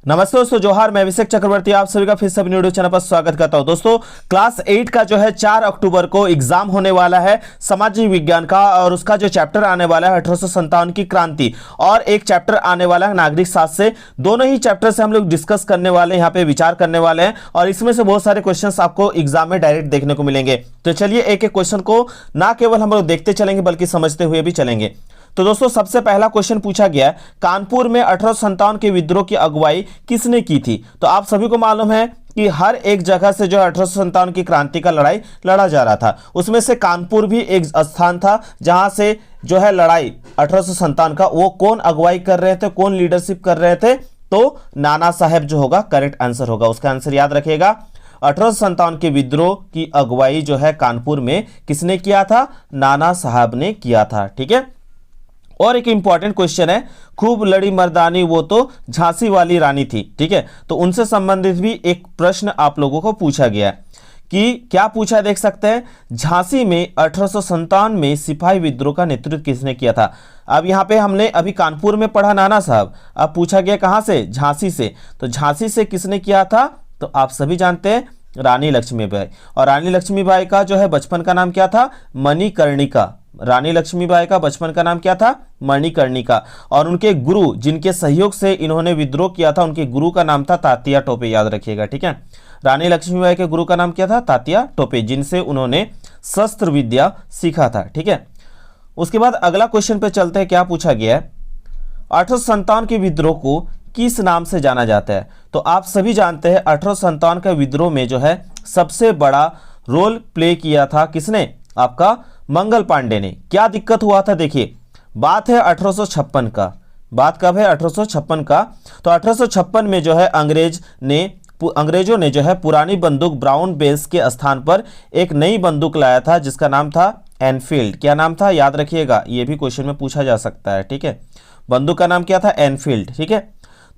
नमस्ते दोस्तों, जोहार। मैं अभिषेक चक्रवर्ती आप सभी का फिर से अपने यूट्यूब चैनल पर स्वागत करता हूं। दोस्तों, क्लास 8 का जो है 4 अक्टूबर को एग्जाम होने वाला है सामाजिक विज्ञान का, और उसका जो चैप्टर आने वाला है 1857 की क्रांति, और एक चैप्टर आने वाला है नागरिक शास्त्र से। दोनों ही चैप्टर से हम लोग डिस्कस करने वाले हैं, यहाँ पे विचार करने वाले हैं, और इसमें से बहुत सारे क्वेश्चन आपको एग्जाम में डायरेक्ट देखने को मिलेंगे। तो चलिए एक एक क्वेश्चन को ना केवल हम लोग देखते चलेंगे बल्कि समझते हुए भी चलेंगे। तो दोस्तों, सबसे पहला क्वेश्चन पूछा गया, कानपुर में 1857 के विद्रोह की अगुवाई किसने की थी? तो आप सभी को मालूम है कि हर एक जगह से जो 1857 की क्रांति का लड़ाई लड़ा जा रहा था, उसमें से कानपुर भी एक स्थान था जहां से जो है लड़ाई 1857 का, वो कौन अगुवाई कर रहे थे, कौन लीडरशिप कर रहे थे? तो नाना साहेब जो होगा करेक्ट आंसर होगा। उसका आंसर याद रखिएगा, 1857 के विद्रोह की अगुवाई जो है कानपुर में किसने किया था? नाना साहब ने किया था। ठीक है। और एक इंपॉर्टेंट क्वेश्चन है, खूब लड़ी मर्दानी वो तो झांसी वाली रानी थी। ठीक है, तो उनसे संबंधित भी एक प्रश्न आप लोगों को पूछा गया है कि क्या पूछा, देख सकते हैं, झांसी में 1857 में सिपाही विद्रोह का नेतृत्व किसने किया था? अब यहाँ पे हमने अभी कानपुर में पढ़ा नाना साहब, अब पूछा गया कहाँ से? झांसी से। तो झांसी से किसने किया था? तो आप सभी जानते हैं, रानी लक्ष्मीबाई। और रानी लक्ष्मीबाई का जो है बचपन का नाम क्या था? मणिकर्णिका। रानी लक्ष्मीबाई का बचपन का नाम क्या था? मणिकर्णिका। और उनके गुरु जिनके सहयोग से इन्होंने विद्रोह किया था, उनके गुरु का नाम था तात्या टोपे। याद रखिएगा। ठीक है, रानी लक्ष्मीबाई के गुरु का नाम क्या था? तात्या टोपे, जिनसे उन्होंने शस्त्र विद्या सीखा था। ठीक है, उसके बाद अगला क्वेश्चन पे चलते हैं। क्या पूछा गया है, 1857 के विद्रोह को किस नाम से जाना जाता है? तो आप सभी जानते हैं 1857 का विद्रोह में जो है सबसे बड़ा रोल प्ले किया था किसने? आपका मंगल पांडे ने। क्या दिक्कत हुआ था? देखिए, बात है 1856 का। बात कब है? 1856 का। तो 1856 में जो है अंग्रेजों ने जो है पुरानी बंदूक ब्राउन बेस के स्थान पर एक नई बंदूक लाया था जिसका नाम था एनफील्ड। क्या नाम था? याद रखिएगा, ये भी क्वेश्चन में पूछा जा सकता है। ठीक है, बंदूक का नाम क्या था? एनफील्ड। ठीक है,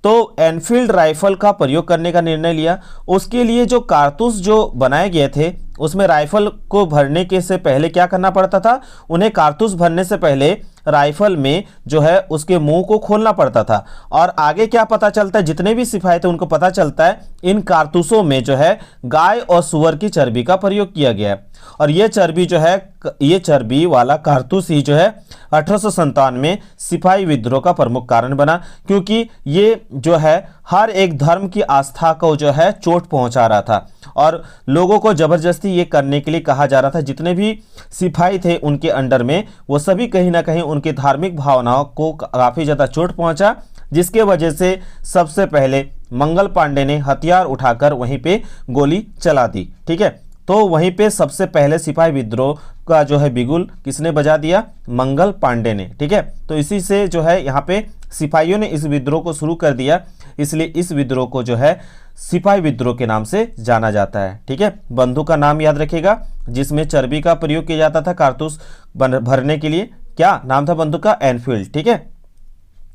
तो एनफील्ड राइफल का प्रयोग करने का निर्णय लिया। उसके लिए जो कारतूस जो बनाए गए थे, उसमें राइफल को भरने के से पहले क्या करना पड़ता था? उन्हें कारतूस भरने से पहले राइफल में जो है उसके मुंह को खोलना पड़ता था। और आगे क्या पता चलता है, जितने भी सिपाही थे उनको पता चलता है इन कारतूसों में जो है गाय और सुअर की चर्बी का प्रयोग किया गया है। और ये चर्बी जो है, ये चर्बी वाला कारतूस ही जो है 1857 में सिपाही विद्रोह का प्रमुख कारण बना, क्योंकि ये जो है हर एक धर्म की आस्था को जो है चोट पहुंचा रहा था, और लोगों को जबरदस्ती ये करने के लिए कहा जा रहा था। जितने भी सिपाही थे उनके अंडर में, वो सभी कहीं ना कहीं उनकी धार्मिक भावनाओं को काफ़ी ज़्यादा चोट पहुंचा, जिसके वजह से सबसे पहले मंगल पांडे ने हथियार उठाकर वहीं पे गोली चला दी। ठीक है, तो वहीं पे सबसे पहले सिपाही विद्रोह का जो है बिगुल किसने बजा दिया? मंगल पांडे ने। ठीक है, तो इसी से जो है यहाँ पे सिपाहियों ने इस विद्रोह को शुरू कर दिया, इसलिए इस विद्रोह को जो है सिपाही विद्रोह के नाम से जाना जाता है। ठीक है, बंदूक का नाम याद रखिएगा जिसमें चर्बी का प्रयोग किया जाता था कारतूस भरने के लिए। क्या नाम था बंदूक का? एनफील्ड। ठीक है,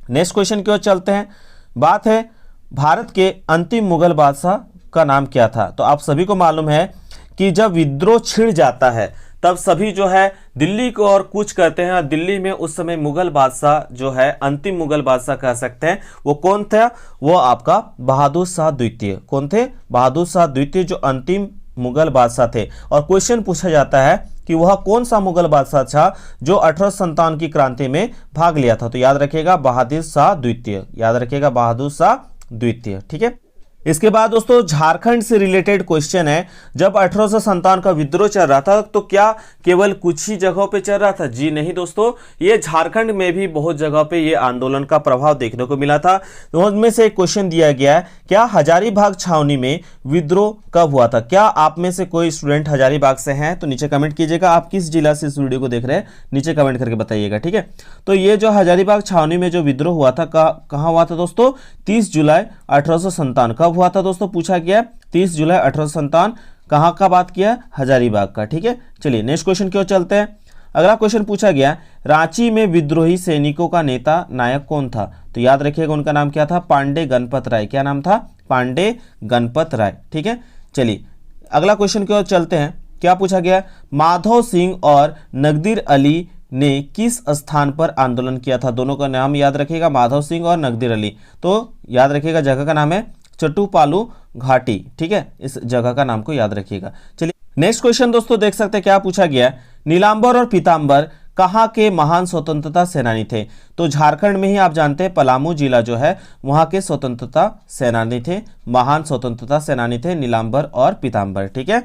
नेक्स्ट क्वेश्चन की ओर चलते हैं। बात है भारत के अंतिम मुगल बादशाह का नाम क्या था? तो आप सभी को मालूम है कि जब विद्रोह छिड़ जाता है तब सभी जो है दिल्ली को और कूच करते हैं। और दिल्ली में उस समय मुगल बादशाह जो है, अंतिम मुगल बादशाह कह सकते हैं, वो कौन था? वो आपका बहादुर शाह द्वितीय। कौन थे? बहादुर शाह द्वितीय जो अंतिम मुगल बादशाह थे। और क्वेश्चन पूछा जाता है कि वह कौन सा मुगल बादशाह था जो 1857 की क्रांति में भाग लिया था? तो याद रखिएगा, बहादुर शाह द्वितीय। याद रखिएगा, बहादुर शाह द्वितीय। ठीक है, इसके बाद दोस्तों झारखंड से रिलेटेड क्वेश्चन है। जब 1857 का विद्रोह चल रहा था तो क्या केवल कुछ ही जगहों पे चल रहा था? जी नहीं दोस्तों, ये झारखंड में भी बहुत जगह पे ये आंदोलन का प्रभाव देखने को मिला था। तो उनमें से एक क्वेश्चन दिया गया है, क्या हजारीबाग छावनी में विद्रोह कब हुआ था? क्या आप में से कोई स्टूडेंट हजारीबाग से हैं तो नीचे कमेंट कीजिएगा। आप किस जिला से इस वीडियो को देख रहे हैं नीचे कमेंट करके बताइएगा। ठीक है, तो ये जो हजारीबाग छावनी में जो विद्रोह हुआ था कहाँ हुआ था दोस्तों? 30 जुलाई 1857। कब हुआ था दोस्तों? पूछा गया 30 जुलाई 1857। कहाँ का बात किया? हजारीबाग का। ठीक है, चलिए नेक्स्ट क्वेश्चन की ओर चलते हैं। अगला क्वेश्चन पूछा गया, रांची में विद्रोही सैनिकों का नेता नायक कौन था? तो याद रखिएगा, उनका नाम क्या था? पांडे गणपत राय। क्या नाम था? पांडे गणपत राय। ठीक है, चलिए अगला क्वेश्चन की ओर चलते हैं। क्या पूछा गया? माधव सिंह और नगदीर अली ने किस स्थान पर आंदोलन किया था? दोनों का नाम याद रखिएगा, माधव सिंह और नगदीर अली। तो याद रखिएगा जगह का नाम है चट्टूपालू घाटी, ठीक है, इस जगह का नाम को याद रखिएगा। चलिए नेक्स्ट क्वेश्चन दोस्तों देख सकते हैं क्या पूछा गया है। नीलांबर और पीतांबर कहाँ के महान स्वतंत्रता सेनानी थे? तो झारखंड में ही आप जानते हैं पलामू जिला जो है वहां के स्वतंत्रता सेनानी थे, महान स्वतंत्रता सेनानी थे नीलांबर और पीतांबर, ठीक है।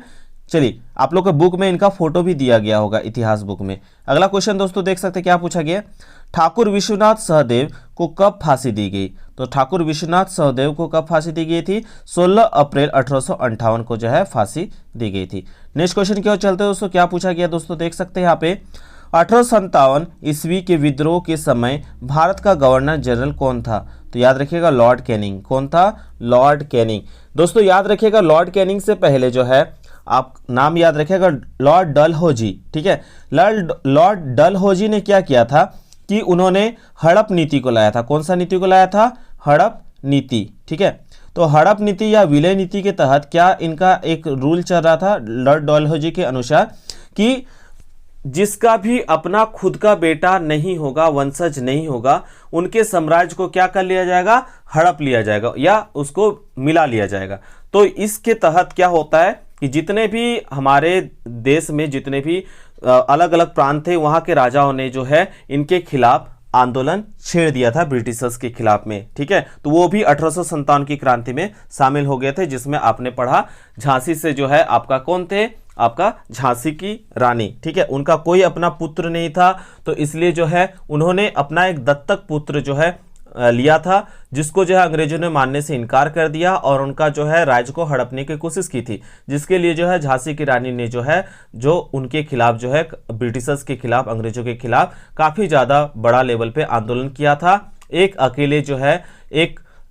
चलिए आप लोग के बुक में इनका फोटो भी दिया गया होगा, इतिहास बुक में। अगला क्वेश्चन दोस्तों देख सकते हैं क्या पूछा गया। ठाकुर विश्वनाथ सहदेव को कब फांसी दी गई? तो ठाकुर विश्वनाथ सहदेव को कब फांसी दी गई थी? 16 अप्रैल 1858 को जो है फांसी दी गई थी। नेक्स्ट क्वेश्चन की ओर चलते हैं दोस्तों, क्या पूछा गया दोस्तों देख सकते हैं यहाँ पे। 1857 ईस्वी के विद्रोह के समय भारत का गवर्नर जनरल कौन था? तो याद रखिएगा लॉर्ड कैनिंग। कौन था? Lord Canning. दोस्तों याद रखिएगा लॉर्ड कैनिंग से पहले जो है आप नाम याद रखिएगा लॉर्ड डलहौजी, ठीक है। लॉर्ड डलहौजी ने क्या किया था कि उन्होंने हड़प नीति को लाया था। कौन सा नीति को लाया था? हड़प नीति, ठीक है। तो हड़प नीति या विलय नीति के तहत क्या इनका एक रूल चल रहा था लॉर्ड डलहौजी के अनुसार कि जिसका भी अपना खुद का बेटा नहीं होगा, वंशज नहीं होगा, उनके साम्राज्य को क्या कर लिया जाएगा? हड़प लिया जाएगा या उसको मिला लिया जाएगा। तो इसके तहत क्या होता है कि जितने भी हमारे देश में जितने भी अलग अलग प्रांत थे वहां के राजाओं ने जो है इनके खिलाफ आंदोलन छेड़ दिया था ब्रिटिशर्स के खिलाफ में, ठीक है। तो वो भी 1857 की क्रांति में शामिल हो गए थे, जिसमें आपने पढ़ा झांसी से जो है आपका कौन थे? आपका झांसी की रानी, ठीक है। उनका कोई अपना पुत्र नहीं था, तो इसलिए जो है उन्होंने अपना एक दत्तक पुत्र जो है लिया था, जिसको जो है अंग्रेजों ने मानने से इनकार कर दिया और उनका जो है राज्य को हड़पने की कोशिश की थी, जिसके लिए जो है झांसी की रानी ने जो है जो उनके खिलाफ जो है ब्रिटिशर्स के खिलाफ, अंग्रेजों के खिलाफ काफ़ी ज़्यादा बड़ा लेवल पे आंदोलन किया था। एक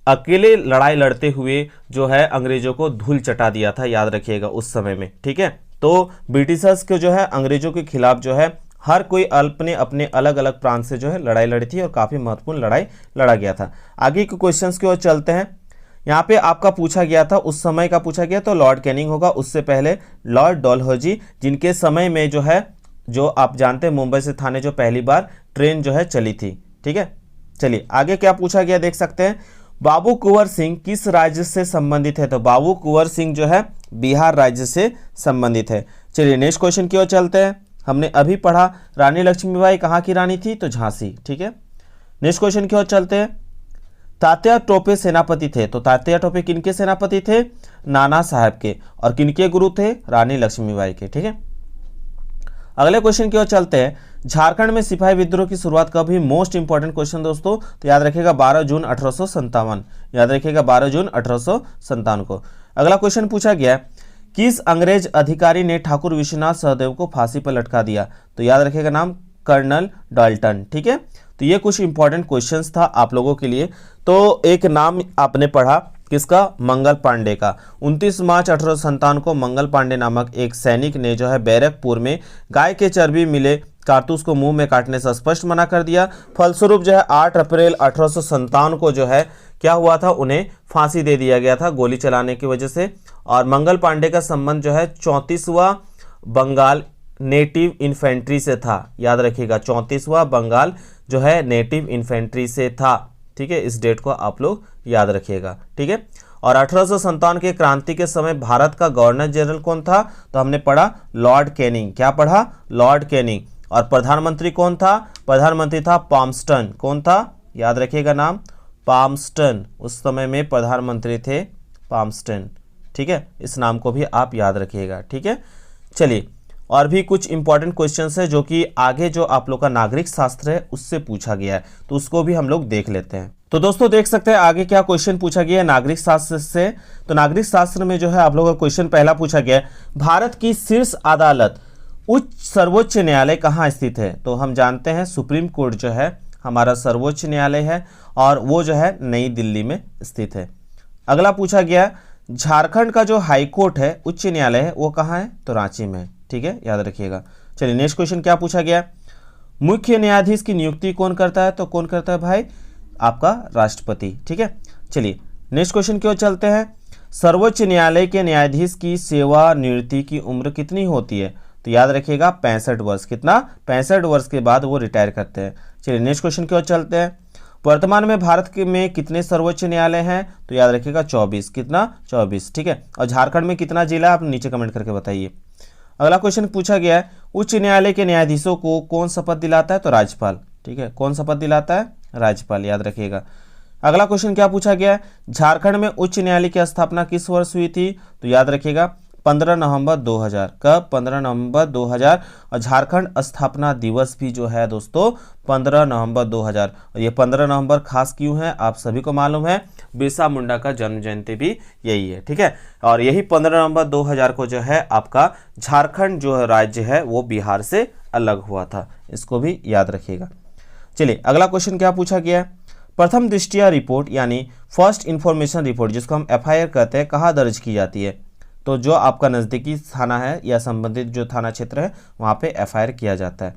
अकेले लड़ाई लड़ते हुए जो है अंग्रेजों को धूल चटा दिया था, याद रखिएगा उस समय में, ठीक है। तो ब्रिटिशर्स को जो है अंग्रेजों के खिलाफ जो है हर कोई अपने अपने अलग अलग प्रांत से जो है लड़ाई लड़ी थी और काफ़ी महत्वपूर्ण लड़ाई लड़ा गया था। आगे के क्वेश्चंस की ओर चलते हैं। यहाँ पे आपका पूछा गया था, उस समय का पूछा गया तो लॉर्ड कैनिंग होगा, उससे पहले लॉर्ड डलहौजी, जिनके समय में जो है जो आप जानते हैं मुंबई से थाने जो पहली बार ट्रेन जो है चली थी, ठीक है। चलिए आगे क्या पूछा गया देख सकते हैं। बाबू कुंवर सिंह किस राज्य से संबंधित है? तो बाबू कुंवर सिंह जो है बिहार राज्य से संबंधित है। चलिए नेक्स्ट क्वेश्चन की ओर चलते हैं। हमने अभी पढ़ा रानी लक्ष्मीबाई कहाँ की रानी थी? तो झांसी, ठीक है। नेक्स्ट क्वेश्चन की ओर चलते हैं। तात्या टोपे सेनापति थे, तो तात्या टोपे किनके सेनापति थे? नाना साहब के। और किनके गुरु थे? रानी लक्ष्मीबाई के, ठीक है। अगले क्वेश्चन की ओर चलते हैं। झारखंड में सिपाही विद्रोह की शुरुआत कब हुई? मोस्ट इंपॉर्टेंट क्वेश्चन दोस्तों, तो याद रखिएगा 12 जून 1857, याद रखिएगा 12 जून 1857 को। अगला क्वेश्चन पूछा गया किस अंग्रेज अधिकारी ने ठाकुर विश्वनाथ सहदेव को फांसी पर लटका दिया? तो याद रखिएगा नाम कर्नल डाल्टन, ठीक है। तो ये कुछ इंपॉर्टेंट क्वेश्चंस था आप लोगों के लिए। तो एक नाम आपने पढ़ा किसका? मंगल पांडे का। 29 मार्च 1857 को मंगल पांडे नामक एक सैनिक ने जो है बैरकपुर में गाय के चर्बी मिले कारतूस को मुंह में काटने से स्पष्ट मना कर दिया। फलस्वरूप जो है 8 अप्रैल 1857 को जो है क्या हुआ था, उन्हें फांसी दे दिया गया था गोली चलाने की वजह से। और मंगल पांडे का संबंध जो है 34वां बंगाल नेटिव इन्फेंट्री से था, याद रखिएगा 34वां बंगाल जो है नेटिव इन्फेंट्री से था, ठीक है। इस डेट को आप लोग याद रखिएगा, ठीक है। और 1857 के क्रांति के समय भारत का गवर्नर जनरल कौन था? तो हमने पढ़ा लॉर्ड कैनिंग। क्या पढ़ा? Lord Canning. और प्रधानमंत्री कौन था? प्रधानमंत्री था पाम्स्टन। कौन था? याद रखिएगा नाम पाम्स्टन। उस समय में प्रधानमंत्री थे पाम्स्टन, ठीक है। इस नाम को भी आप याद रखिएगा, ठीक है। चलिए और भी कुछ इंपॉर्टेंट क्वेश्चंस है जो कि आगे जो आप लोग का नागरिक शास्त्र है उससे पूछा गया है, तो उसको भी हम लोग देख लेते हैं। तो दोस्तों देख सकते हैं आगे क्या क्वेश्चन पूछा गया है नागरिक शास्त्र से। तो नागरिक शास्त्र में जो है आप लोगों का क्वेश्चन पहला पूछा गया है भारत की शीर्ष अदालत सर्वोच्च न्यायालय कहाँ स्थित है? तो हम जानते हैं सुप्रीम कोर्ट जो है हमारा सर्वोच्च न्यायालय है और वो जो है नई दिल्ली में स्थित है। अगला पूछा गया झारखंड का जो हाई कोर्ट है, उच्च न्यायालय है, वो कहाँ है? तो रांची में, ठीक है, याद रखिएगा। चलिए नेक्स्ट क्वेश्चन क्या पूछा गया मुख्य न्यायाधीश की नियुक्ति कौन करता है? तो कौन करता है भाई? आपका राष्ट्रपति, ठीक है। चलिए नेक्स्ट क्वेश्चन की ओर चलते हैं। सर्वोच्च न्यायालय के न्यायाधीश की सेवानिवृत्ति की उम्र कितनी होती है? तो याद रखिएगा 65 वर्ष। कितना? 65 वर्ष के बाद वो रिटायर करते हैं। चलिए नेक्स्ट क्वेश्चन की ओर चलते हैं। वर्तमान में भारत के में कितने सर्वोच्च न्यायालय हैं? तो याद रखिएगा 24। कितना? 24। ठीक है। और झारखंड में कितना जिला? आप नीचे कमेंट करके बताइए। अगला क्वेश्चन पूछा गया है, उच्च न्यायालय के न्यायाधीशों को कौन शपथ दिलाता है? तो राज्यपाल। ठीक है, कौन शपथ दिलाता है? राज्यपाल, याद रखिएगा। अगला क्वेश्चन क्या पूछा गया है, झारखंड में उच्च न्यायालय की स्थापना किस वर्ष हुई थी? तो याद रखिएगा 15 नवंबर 2000। कब? 15 नवंबर 2000। और झारखंड स्थापना दिवस भी जो है दोस्तों 15 नवंबर 2000। और ये 15 नवंबर खास क्यों है? आप सभी को मालूम है, बिरसा मुंडा का जन्म जयंती भी यही है। ठीक है, और यही 15 नवंबर 2000 को जो है आपका झारखंड जो राज्य है वो बिहार से अलग हुआ था। इसको भी याद रखिएगा। चलिए अगला क्वेश्चन क्या पूछा गया है, प्रथम दृष्टया रिपोर्ट यानी फर्स्ट इंफॉर्मेशन रिपोर्ट जिसको हम एफआईआर कहते हैं कहाँ दर्ज की जाती है? तो जो आपका नज़दीकी थाना है या संबंधित जो थाना क्षेत्र है वहाँ पे एफआईआर किया जाता है।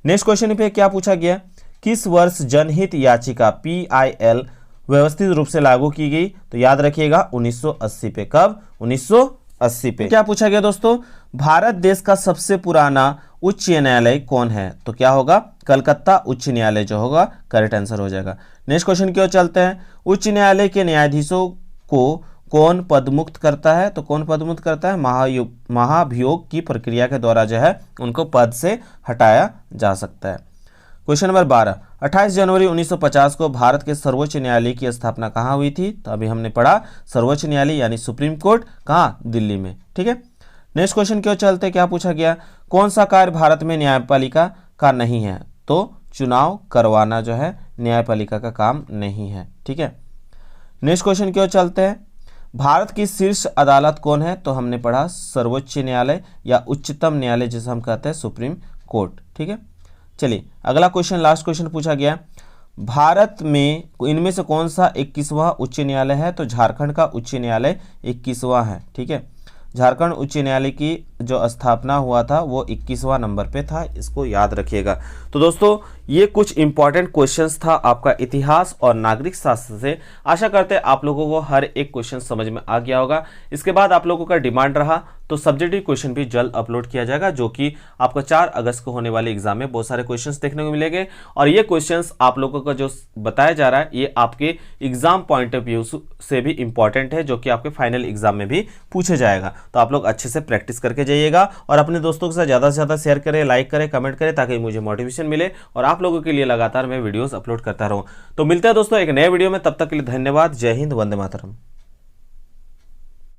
नेक्स्ट क्वेश्चन पे क्या पूछा गया, किस वर्ष जनहित याचिका PIL व्यवस्थित रूप से लागू की गई? तो याद रखिएगा 1980 पे। कब? 1980 पे। क्या पूछा गया दोस्तों, भारत देश का सबसे पुराना उच्च न्यायालय कौन है? तो क्या होगा? कलकत्ता उच्च न्यायालय जो होगा करेक्ट आंसर हो जाएगा। नेक्स्ट क्वेश्चन की ओर चलते हैं, उच्च न्यायालय के न्यायाधीशों को कौन पदमुक्त करता है? तो कौन पदमुक्त करता है? महाभियोग की प्रक्रिया के द्वारा जो है उनको पद से हटाया जा सकता है। क्वेश्चन नंबर 12, 28 जनवरी 1950 को भारत के सर्वोच्च न्यायालय की स्थापना कहाँ हुई थी? तो अभी हमने पढ़ा सर्वोच्च न्यायालय यानी सुप्रीम कोर्ट कहाँ? दिल्ली में। ठीक है, नेक्स्ट क्वेश्चन की ओर चलते, क्या पूछा गया, कौन सा कार्य भारत में न्यायपालिका का नहीं है? तो चुनाव करवाना जो है न्यायपालिका का काम नहीं है। ठीक है, नेक्स्ट क्वेश्चन की ओर चलते हैं, भारत की शीर्ष अदालत कौन है? तो हमने पढ़ा सर्वोच्च न्यायालय या उच्चतम न्यायालय जिसे हम कहते हैं सुप्रीम कोर्ट। ठीक है, चलिए अगला क्वेश्चन, लास्ट क्वेश्चन पूछा गया, भारत में इनमें से कौन सा 21वां उच्च न्यायालय है? तो झारखंड का उच्च न्यायालय 21वां है। ठीक है, झारखंड उच्च न्यायालय की जो स्थापना हुआ था वो 21वां नंबर पे था, इसको याद रखिएगा। तो दोस्तों ये कुछ इंपॉर्टेंट क्वेश्चंस था आपका इतिहास और नागरिक शास्त्र से। आशा करते हैं आप लोगों को हर एक क्वेश्चन समझ में आ गया होगा। इसके बाद आप लोगों का डिमांड रहा तो सब्जेक्टिव क्वेश्चन भी जल्द अपलोड किया जाएगा, जो कि आपका 4 अगस्त को होने वाले एग्जाम में बहुत सारे क्वेश्चंस देखने को मिलेंगे। और ये क्वेश्चंस आप लोगों का जो बताया जा रहा है ये आपके एग्जाम पॉइंट ऑफ व्यू से भी इंपॉर्टेंट है, जो कि आपके फाइनल एग्जाम में भी पूछे जाएगा। तो आप लोग अच्छे से प्रैक्टिस करके जाइएगा और अपने दोस्तों के साथ ज़्यादा से ज़्यादा शेयर करें, लाइक करें, कमेंट करें, ताकि मुझे मोटिवेशन मिले और आप लोगों के लिए लगातार मैं वीडियोस अपलोड करता रहूं। तो मिलते हैं दोस्तों एक नए वीडियो में, तब तक के लिए धन्यवाद। जय हिंद, वंदे मातरम।